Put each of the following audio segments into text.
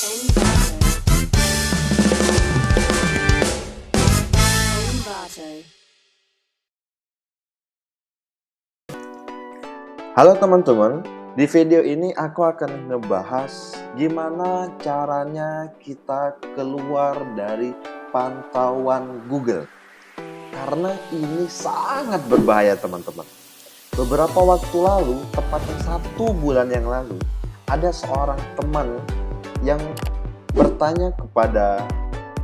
Halo teman-teman, di video ini aku akan ngebahas gimana caranya kita keluar dari pantauan Google. Karena ini sangat berbahaya teman-teman. Beberapa waktu lalu, tepatnya 1 bulan yang lalu, ada seorang teman yang bertanya kepada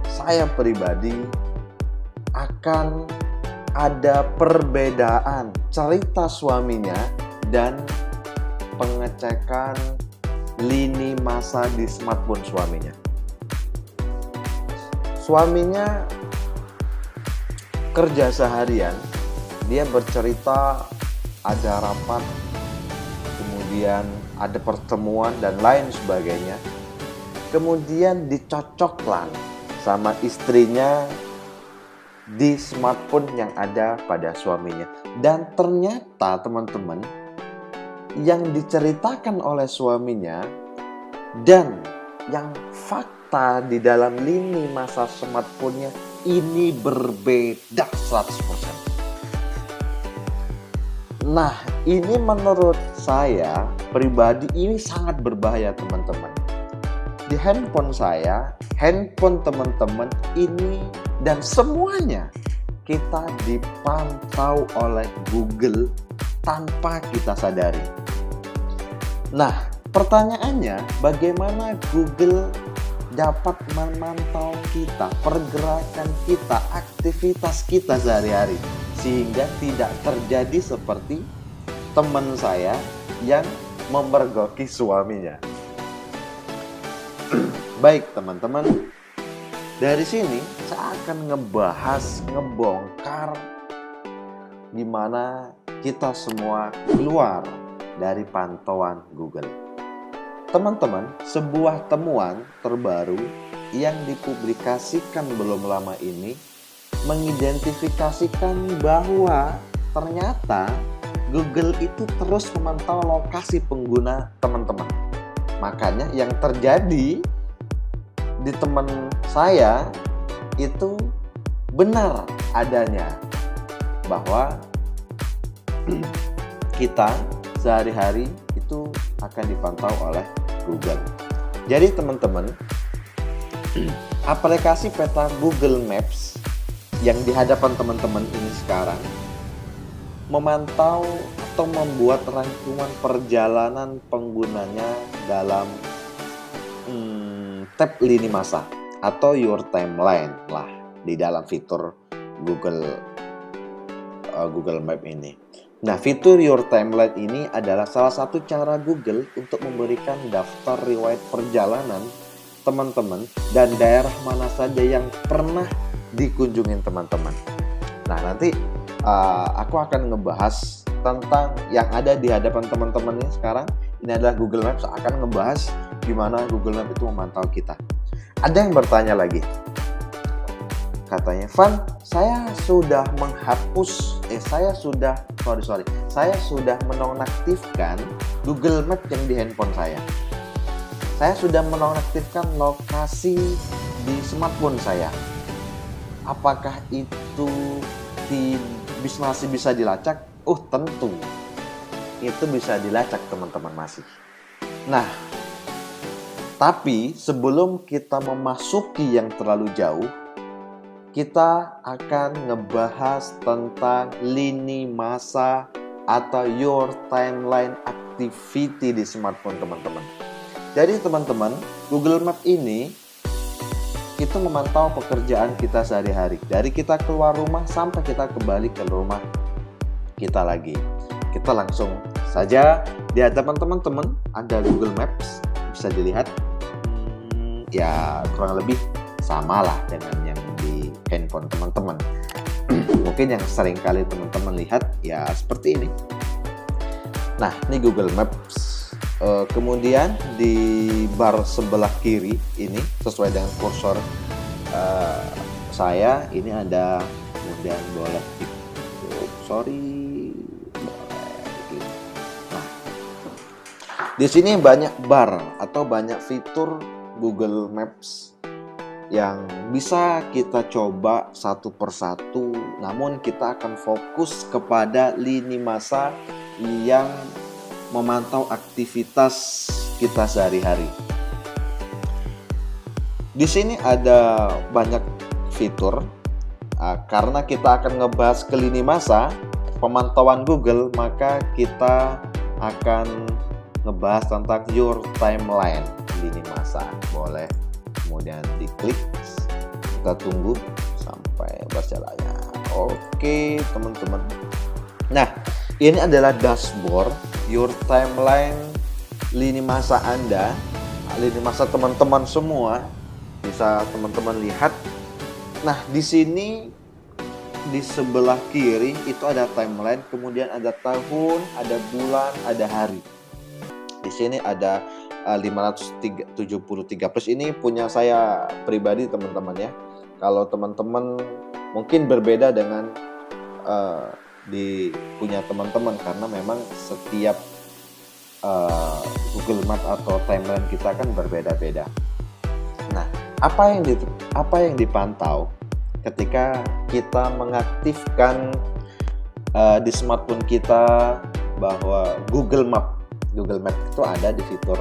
saya pribadi akan ada perbedaan cerita suaminya dan pengecekan lini masa di smartphone suaminya. Suaminya kerja seharian, dia bercerita ada rapat, kemudian ada pertemuan dan lain sebagainya. Kemudian dicocokkan sama istrinya di smartphone yang ada pada suaminya. Dan ternyata teman-teman, yang diceritakan oleh suaminya dan yang fakta di dalam lini masa smartphone-nya ini berbeda 100%. Nah, ini menurut saya pribadi ini sangat berbahaya teman-teman. Di handphone saya, handphone teman-teman ini dan semuanya kita dipantau oleh Google tanpa kita sadari. Nah, pertanyaannya bagaimana Google dapat memantau kita, pergerakan kita, aktivitas kita sehari-hari sehingga tidak terjadi seperti teman saya yang memergoki suaminya. Baik teman-teman, dari sini saya akan ngebongkar gimana kita semua keluar dari pantauan Google. Teman-teman, sebuah temuan terbaru yang dipublikasikan belum lama ini mengidentifikasikan bahwa ternyata Google itu terus memantau lokasi pengguna teman-teman. Makanya yang terjadi di teman saya itu benar adanya bahwa kita sehari-hari itu akan dipantau oleh Google. Jadi teman-teman, aplikasi peta Google Maps yang di hadapan teman-teman ini sekarang memantau atau membuat rangkuman perjalanan penggunanya dalam tab lini masa atau your timeline lah di dalam fitur Google Map ini. Nah, fitur your timeline ini adalah salah satu cara Google untuk memberikan daftar riwayat perjalanan teman-teman dan daerah mana saja yang pernah dikunjungin teman-teman. Nah, nanti aku akan ngebahas tentang yang ada di hadapan teman-teman ini sekarang. Ini adalah Google Maps, akan ngebahas gimana Google Maps itu memantau kita. Ada yang bertanya lagi, katanya, Van, saya sudah menonaktifkan Google Maps yang di handphone saya. Saya sudah menonaktifkan lokasi di smartphone saya. Apakah itu masih bisa dilacak? Tentu. Itu bisa dilacak teman-teman masih. Nah, tapi sebelum kita memasuki yang terlalu jauh, kita akan ngebahas tentang lini masa atau your timeline activity di smartphone teman-teman. Jadi teman-teman, Google Map ini itu memantau pekerjaan kita sehari-hari. Dari kita keluar rumah sampai kita kembali ke rumah kita lagi. Kita langsung saja di hadapan teman-teman ada Google Maps, bisa dilihat. Ya kurang lebih sama lah dengan yang di handphone teman-teman. Mungkin yang sering kali teman-teman lihat ya seperti ini. Nah, ini Google Maps. Kemudian di bar sebelah kiri ini sesuai dengan kursor saya ini ada, kemudian boleh Nah, di sini banyak bar atau banyak fitur Google Maps yang bisa kita coba satu persatu, namun kita akan fokus kepada lini masa yang memantau aktivitas kita sehari-hari. Di sini ada banyak fitur. Karena kita akan ngebahas ke lini masa pemantauan Google, maka kita akan ngebahas tentang your timeline lini masa. Boleh kemudian diklik, kita tunggu sampai berjalannya. Oke teman-teman, nah ini adalah dashboard your timeline lini masa Anda, lini masa teman-teman semua. Bisa teman-teman lihat. Nah, di sini di sebelah kiri itu ada timeline, kemudian ada tahun, ada bulan, ada hari. Di sini ada 573 plus, ini punya saya pribadi teman-teman ya. Kalau teman-teman mungkin berbeda dengan di punya teman-teman, karena memang setiap Google Map atau timeline kita kan berbeda-beda. Nah, apa yang dipantau ketika kita mengaktifkan di smartphone kita bahwa Google Map itu ada di fitur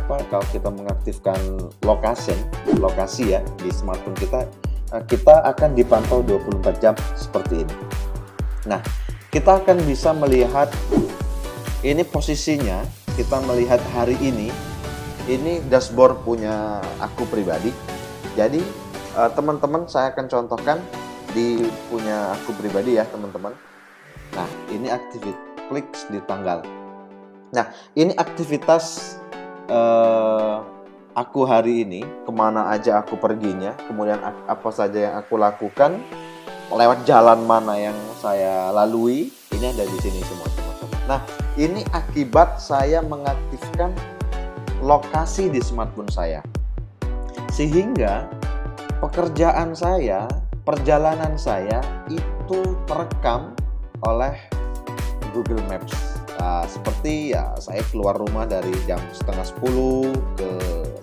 kalau kita mengaktifkan lokasi ya di smartphone kita akan dipantau 24 jam seperti ini. Nah, kita akan bisa melihat ini posisinya, kita melihat hari ini dashboard punya aku pribadi. Jadi teman-teman, saya akan contohkan di punya aku pribadi ya teman-teman. Nah, ini aktivitas, klik di tanggal. Nah, ini aktivitas aku hari ini, kemana aja aku perginya, kemudian apa saja yang aku lakukan, lewat jalan mana yang saya lalui, ini ada di sini semua teman-teman. Nah, ini akibat saya mengaktifkan lokasi di smartphone saya, sehingga pekerjaan saya, perjalanan saya itu terekam oleh Google Maps. Seperti ya, saya keluar rumah dari jam 9:30 ke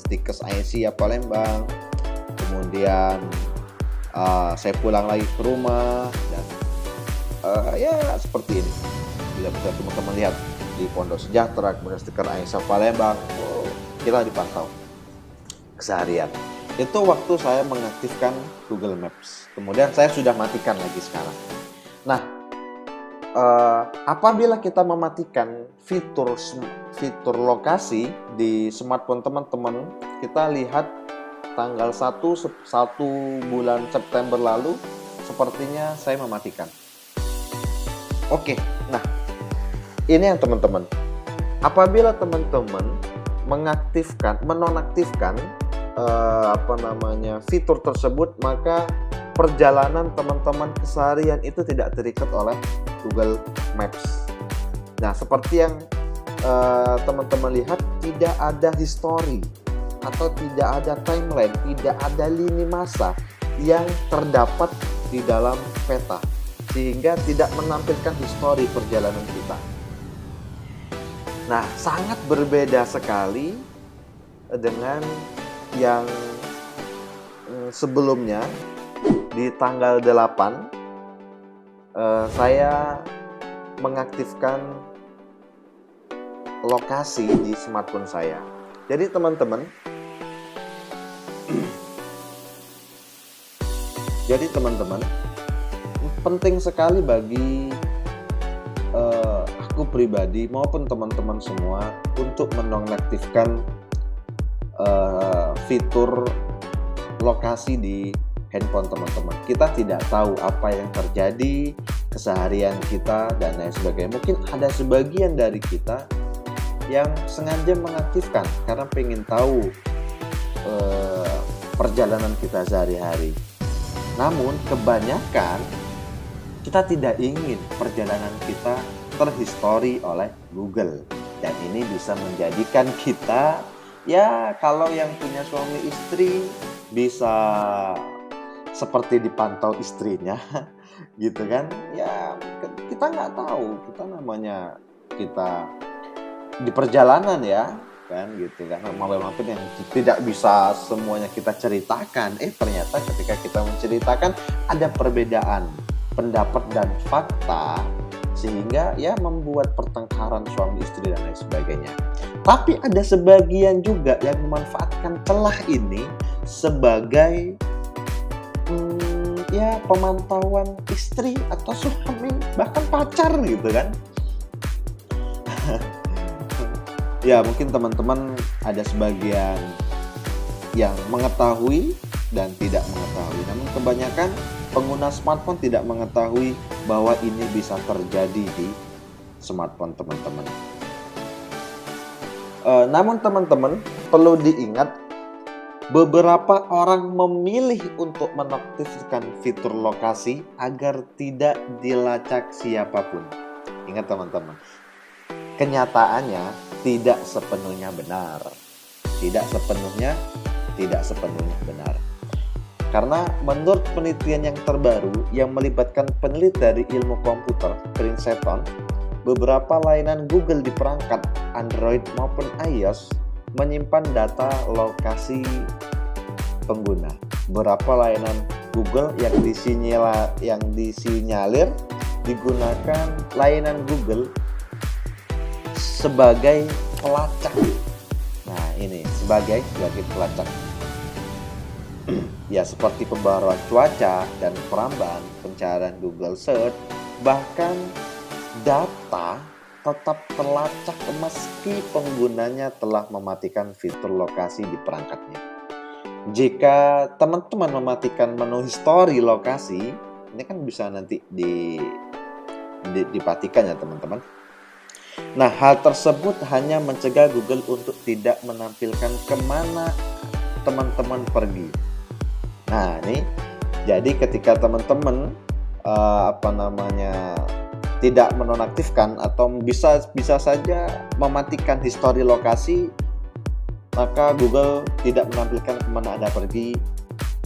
Stikes Asia Palembang, kemudian saya pulang lagi ke rumah, dan ya seperti ini. Bila bisa teman-teman lihat di Pondok Sejahtera, kemudian Stiker Aisyah Palembang, kita dipantau keseharian. Itu waktu saya mengaktifkan Google Maps. Kemudian saya sudah matikan lagi sekarang. Nah, apabila kita mematikan fitur lokasi di smartphone teman-teman, kita lihat tanggal 1 bulan September lalu, sepertinya saya mematikan. Oke, nah ini yang teman-teman. Apabila teman-teman menonaktifkan fitur tersebut, maka perjalanan teman-teman keseharian itu tidak terikat oleh Google Maps. Nah, seperti yang teman-teman lihat, tidak ada history atau tidak ada timeline, tidak ada lini masa yang terdapat di dalam peta, sehingga tidak menampilkan histori perjalanan kita. Nah, sangat berbeda sekali dengan yang sebelumnya. Di tanggal 8 saya mengaktifkan lokasi di smartphone saya. Jadi teman-teman, penting sekali bagi aku pribadi maupun teman-teman semua untuk menonaktifkan fitur lokasi di handphone teman-teman. Kita tidak tahu apa yang terjadi keseharian kita dan lain sebagainya. Mungkin ada sebagian dari kita yang sengaja mengaktifkan karena pengen tahu perjalanan kita sehari-hari. Namun kebanyakan kita tidak ingin perjalanan kita terhistori oleh Google, dan ini bisa menjadikan kita, ya kalau yang punya suami istri bisa seperti dipantau istrinya gitu kan. Ya kita nggak tahu, kita di perjalanan ya, kan gitu kan, malware yang tidak bisa semuanya kita ceritakan. Ternyata ketika kita menceritakan ada perbedaan pendapat dan fakta, sehingga ya membuat pertengkaran suami istri dan lain sebagainya. Tapi ada sebagian juga yang memanfaatkan celah ini sebagai ya pemantauan istri atau suami, bahkan pacar gitu kan. Ya mungkin teman-teman ada sebagian yang mengetahui dan tidak mengetahui. Namun kebanyakan pengguna smartphone tidak mengetahui bahwa ini bisa terjadi di smartphone teman-teman. Namun teman-teman perlu diingat, beberapa orang memilih untuk menonaktifkan fitur lokasi agar tidak dilacak siapapun. Ingat teman-teman, kenyataannya tidak sepenuhnya benar. Tidak sepenuhnya benar. Karena menurut penelitian yang terbaru yang melibatkan peneliti dari ilmu komputer, Princeton, beberapa layanan Google di perangkat Android maupun iOS menyimpan data lokasi pengguna. Beberapa layanan Google yang disinyalir digunakan layanan Google sebagai pelacak. Nah, ini sebagai pelacak. Ya, seperti pembaruan cuaca dan perambahan pencarian Google Search, bahkan data tetap terlacak meski penggunanya telah mematikan fitur lokasi di perangkatnya. Jika teman-teman mematikan menu history lokasi, ini kan bisa nanti dipatikan ya teman-teman. Nah, hal tersebut hanya mencegah Google untuk tidak menampilkan kemana teman-teman pergi. Nah, ini jadi ketika teman-teman tidak menonaktifkan atau bisa saja mematikan histori lokasi, maka Google tidak menampilkan kemana Anda pergi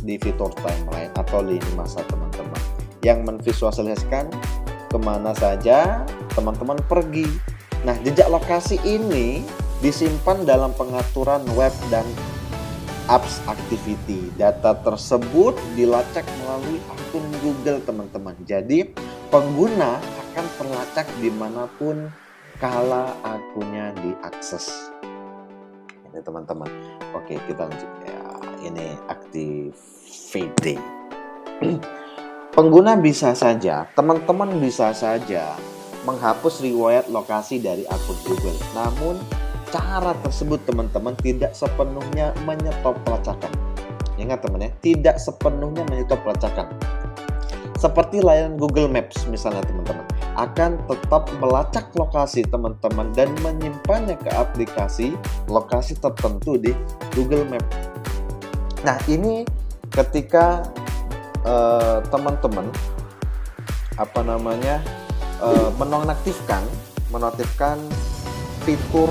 di fitur timeline atau lini masa teman-teman, yang memvisualisasikan kemana saja teman-teman pergi. Nah, jejak lokasi ini disimpan dalam pengaturan web dan apps activity. Data tersebut dilacak melalui akun Google teman-teman. Jadi pengguna akan terlacak dimanapun kala akunnya diakses. Ini teman-teman. Oke, kita lanjut ya. Ini activity. Pengguna bisa saja, teman-teman bisa saja menghapus riwayat lokasi dari akun Google. Namun cara tersebut teman-teman tidak sepenuhnya menyetop pelacakan. Ingat teman ya, tidak sepenuhnya menyetop pelacakan. Seperti layanan Google Maps misalnya teman-teman, akan tetap melacak lokasi teman-teman dan menyimpannya ke aplikasi lokasi tertentu di Google Maps. Nah, ini ketika teman-teman menonaktifkan fitur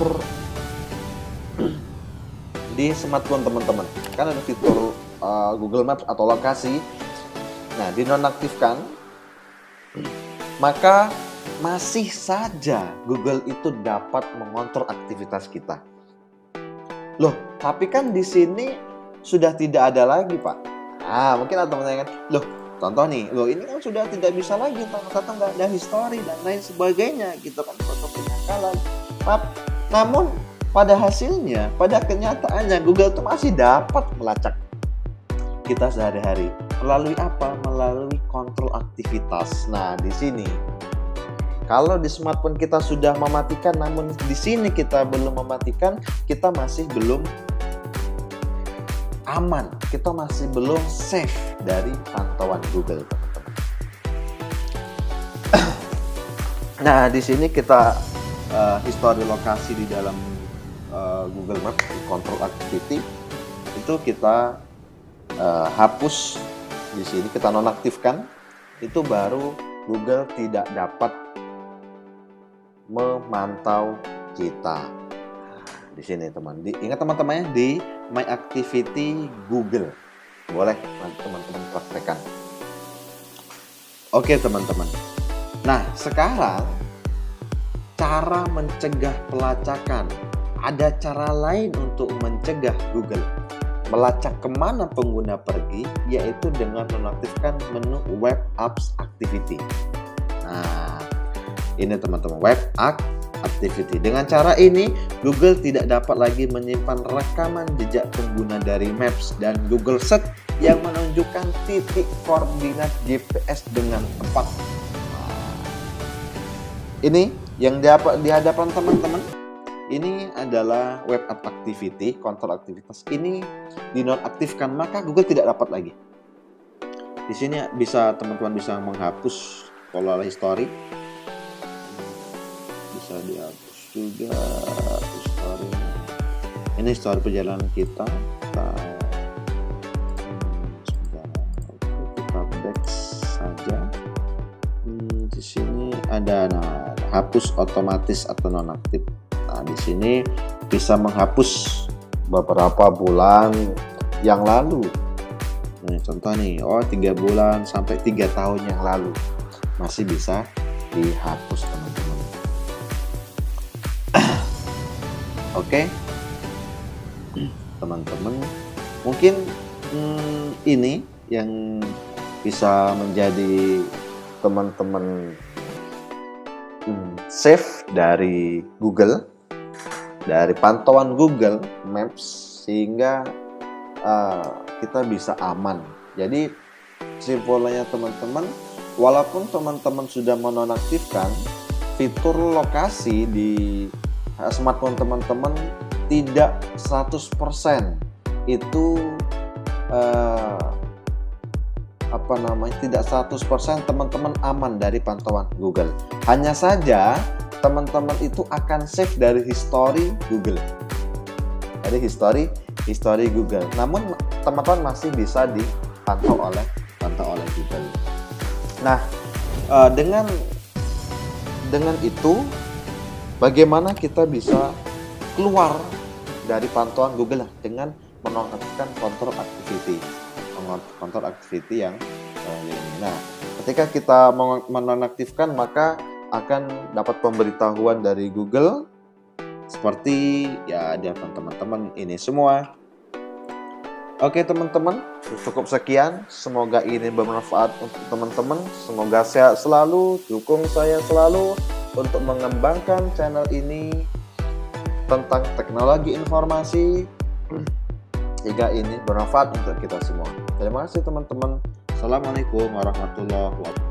di smartphone teman-teman. Kan ada fitur Google Maps atau lokasi. Nah, dinonaktifkan, maka masih saja Google itu dapat mengontrol aktivitas kita. Loh, tapi kan di sini sudah tidak ada lagi, Pak. Nah, mungkin ada teman-teman kan, loh, contoh nih, ini kan sudah tidak bisa lagi, ternyata nggak ada history dan lain sebagainya, gitu kan, foto penyangkalan. Namun pada hasilnya, pada kenyataannya, Google itu masih dapat melacak kita sehari-hari. Melalui apa? Melalui kontrol aktivitas. Nah, di sini, kalau di smartphone kita sudah mematikan, namun di sini kita belum mematikan, kita masih belum aman, kita masih belum safe dari pantauan Google, teman-teman. Nah, di sini kita history lokasi di dalam Google Maps, control activity itu kita hapus. Di sini kita nonaktifkan, itu baru Google tidak dapat memantau kita. Di sini ingat teman-teman ya, di My Activity Google. Boleh teman-teman praktekkan. Oke teman-teman. Nah, sekarang cara mencegah pelacakan ada cara lain untuk mencegah Google melacak kemana pengguna pergi, yaitu dengan menonaktifkan menu Web Apps Activity. Nah, ini teman-teman, Web App Activity. Dengan cara ini, Google tidak dapat lagi menyimpan rekaman jejak pengguna dari Maps dan Google Search yang menunjukkan titik koordinat GPS dengan tepat. Nah, ini yang dapat di hadapan teman-teman. Ini adalah Web App Activity, kontrol aktivitas ini dinonaktifkan, maka Google tidak dapat lagi. Di sini teman-teman bisa menghapus pola history, bisa dihapus juga history. Ini history perjalanan kita. Kita back saja. Di sini ada hapus otomatis atau nonaktif. Nah, di sini bisa menghapus beberapa bulan yang lalu. Nah, contoh nih, 3 bulan sampai 3 tahun yang lalu masih bisa dihapus, teman-teman. Oke, teman-teman, mungkin ini yang bisa menjadi teman-teman save dari Google, dari pantauan Google Maps, sehingga kita bisa aman. Jadi kesimpulannya teman-teman, walaupun teman-teman sudah menonaktifkan fitur lokasi di smartphone teman-teman, tidak 100% itu tidak 100% teman-teman aman dari pantauan Google. Hanya saja teman-teman itu akan save dari history Google, dari history Google. Namun teman-teman masih bisa dipantau oleh Google. Nah, dengan itu, bagaimana kita bisa keluar dari pantauan Google dengan menonaktifkan kontrol activity yang ini. Nah, ketika kita menonaktifkan, maka akan dapat pemberitahuan dari Google seperti ya di hadapan teman-teman ini semua. Oke teman-teman, cukup sekian. Semoga ini bermanfaat untuk teman-teman. Semoga sehat selalu, dukung saya selalu untuk mengembangkan channel ini tentang teknologi informasi, hingga ini bermanfaat untuk kita semua. Terima kasih teman-teman. Assalamualaikum warahmatullahi wabarakatuh.